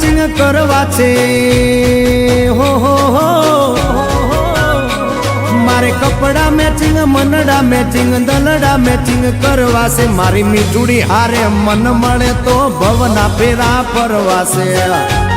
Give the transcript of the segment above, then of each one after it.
matching કરવા છે હો મારે કપડા મેચિંગ મનડા મેચિંગ દલડા મેચિંગ કરવા છે મારી મીઠુડી હારે મન મળે તો ભવના ફેરા ફરવા છે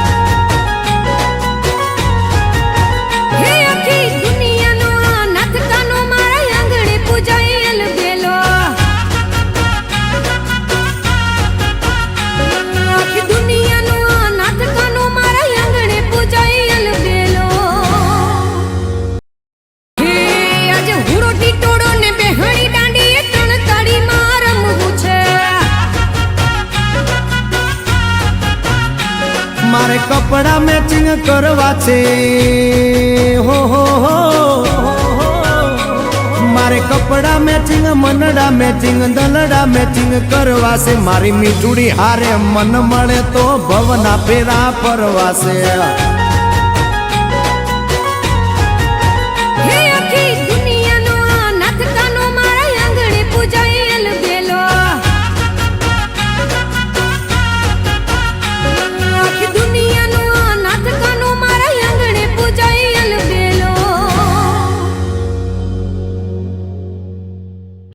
મારે કપડા મેચિંગ કરવા છે હો મારે કપડા મેચિંગ મનડા મેચિંગ દલડા મેચિંગ કરવા છે મારી મીઠુડી હારે મન મળે તો ભવના ફેરા ફરવા છે